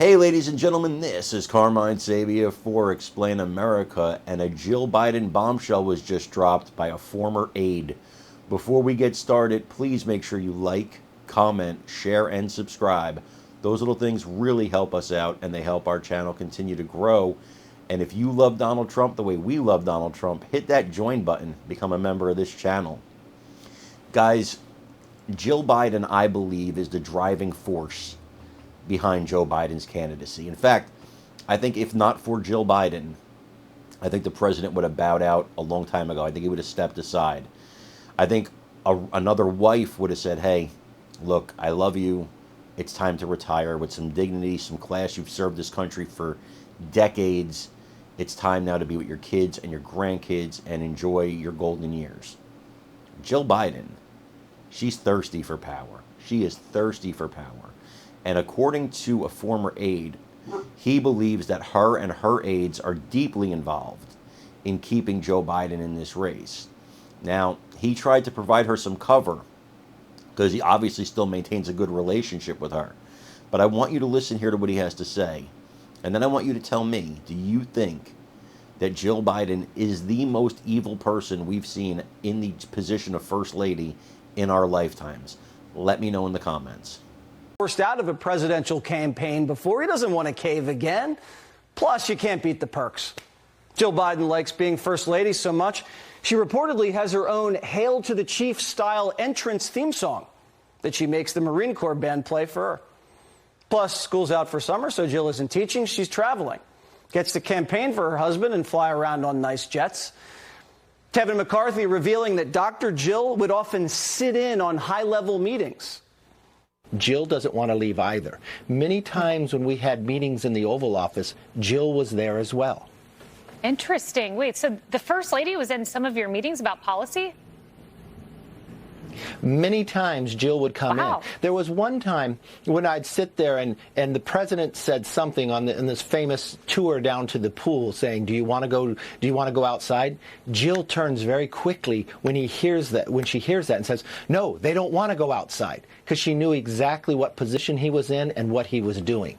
Hey, ladies and gentlemen, this is Carmine Sabia for Explain America, and a Jill Biden bombshell was just dropped by a former aide. Before we get started, please make sure you like, comment, share, and subscribe. Those little things really help us out, and they help our channel continue to grow. And if you love Donald Trump the way we love Donald Trump, hit that join button, become a member of this channel. Guys, Jill Biden, I believe, is the driving force behind Joe Biden's candidacy. In fact, I think if not for Jill Biden, I think the president would have bowed out a long time ago. I think he would have stepped aside. I think another wife would have said, hey, look, I love you. It's time to retire with some dignity, some class. You've served this country for decades. It's time now to be with your kids and your grandkids and enjoy your golden years. Jill Biden, she's thirsty for power. She is thirsty for power. And according to a former aide, he believes that her and her aides are deeply involved in keeping Joe Biden in this race. Now, he tried to provide her some cover because he obviously still maintains a good relationship with her. But I want you to listen here to what he has to say. And then I want you to tell me, do you think that Jill Biden is the most evil person we've seen in the position of First Lady in our lifetimes? Let me know in the comments. Forced out of a presidential campaign before. He doesn't want to cave again. Plus, you can't beat the perks. Jill Biden likes being First Lady so much, she reportedly has her own Hail to the Chief style entrance theme song that she makes the Marine Corps band play for her. Plus, school's out for summer, so Jill isn't teaching. She's traveling. Gets to campaign for her husband and fly around on nice jets. Kevin McCarthy revealing that Dr. Jill would often sit in on high-level meetings. Jill doesn't want to leave either. Many times when we had meetings in the Oval Office, Jill was there as well. Interesting. Wait, so the First Lady was in some of your meetings about policy? Many times Jill would come Wow. in. There was one time when I'd sit there and the president said something in this famous tour down to the pool saying, do you want to go outside? Jill turns very quickly when she hears that and says, no, they don't want to go outside, because she knew exactly what position he was in and what he was doing.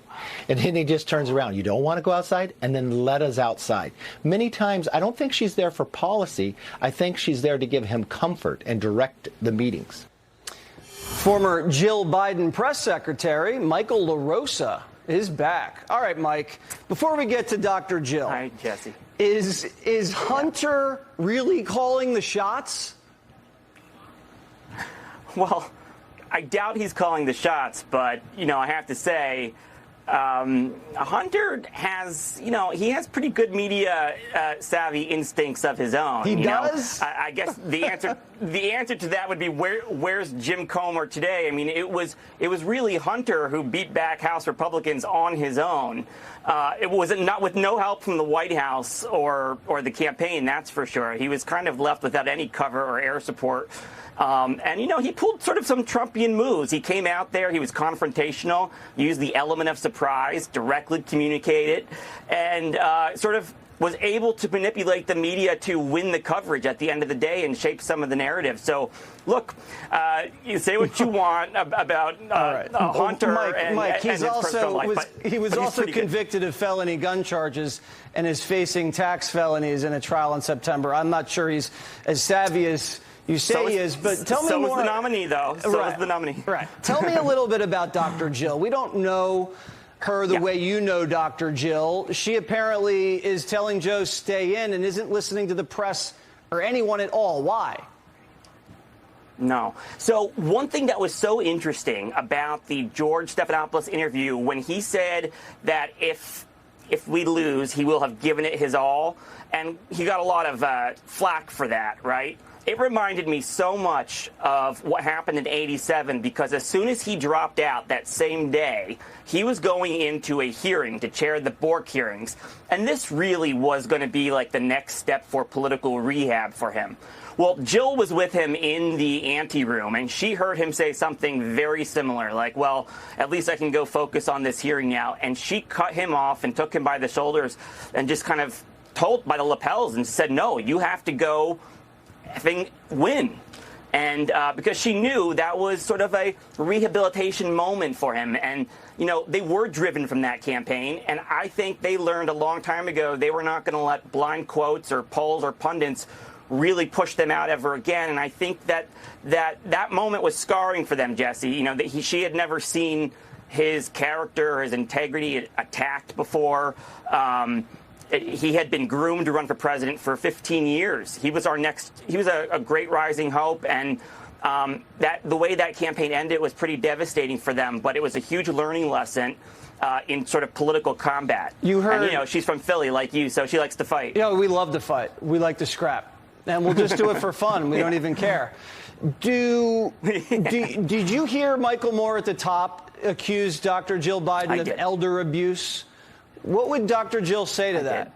And then he just turns around. You don't want to go outside? And then let us outside. Many times, I don't think she's there for policy. I think she's there to give him comfort and direct the meetings. Former Jill Biden press secretary Michael LaRosa is back. All right, Mike, before we get to Dr. Jill. Hi, Jesse. Is Hunter really calling the shots? Well, I doubt he's calling the shots, but, I have to say, Hunter has, he has pretty good media savvy instincts of his own. He does? I guess the answer to that would be where's Jim Comer today? I mean, it was really Hunter who beat back House Republicans on his own. It was not with no help from the White House or the campaign, that's for sure. He was kind of left without any cover or air support. And, he pulled sort of some Trumpian moves. He came out there, he was confrontational, used the element of surprise, directly communicated, and sort of was able to manipulate the media to win the coverage at the end of the day and shape some of the narrative. So, look, you say what you want about Hunter Mike, and his personal life, he was also convicted of felony gun charges and is facing tax felonies in a trial in September. I'm not sure he's as savvy as you say he is, but tell me more. So was the nominee, though. So was the nominee. Right. Tell me a little bit about Dr. Jill. We don't know her the way you know Dr. Jill. She apparently is telling Joe stay in and isn't listening to the press or anyone at all. Why? No. So one thing that was so interesting about the George Stephanopoulos interview, when he said that if we lose, he will have given it his all, and he got a lot of flack for that, right? It reminded me so much of what happened in '87, because as soon as he dropped out that same day, he was going into a hearing to chair the Bork hearings. And this really was going to be like the next step for political rehab for him. Well, Jill was with him in the ante room, and she heard him say something very similar, like, well, at least I can go focus on this hearing now. And she cut him off and took him by the shoulders and just kind of told by the lapels and said, no, you have to go effing win. And because she knew that was sort of a rehabilitation moment for him. And, you know, they were driven from that campaign. And I think they learned a long time ago they were not going to let blind quotes or polls or pundits really push them out ever again. And I think that moment was scarring for them, Jesse. You know, she had never seen his character or his integrity attacked before. He had been groomed to run for president for 15 years. He was a great rising hope, and the way that campaign ended was pretty devastating for them, but it was a huge learning lesson in sort of political combat. You heard, and, you know, she's from Philly like you, so she likes to fight. You know, we love to fight. We like to scrap. And we'll just do it for fun. We don't even care. Did you hear Michael Moore at the top accuse Dr. Jill Biden of elder abuse? What would Dr. Jill say to that?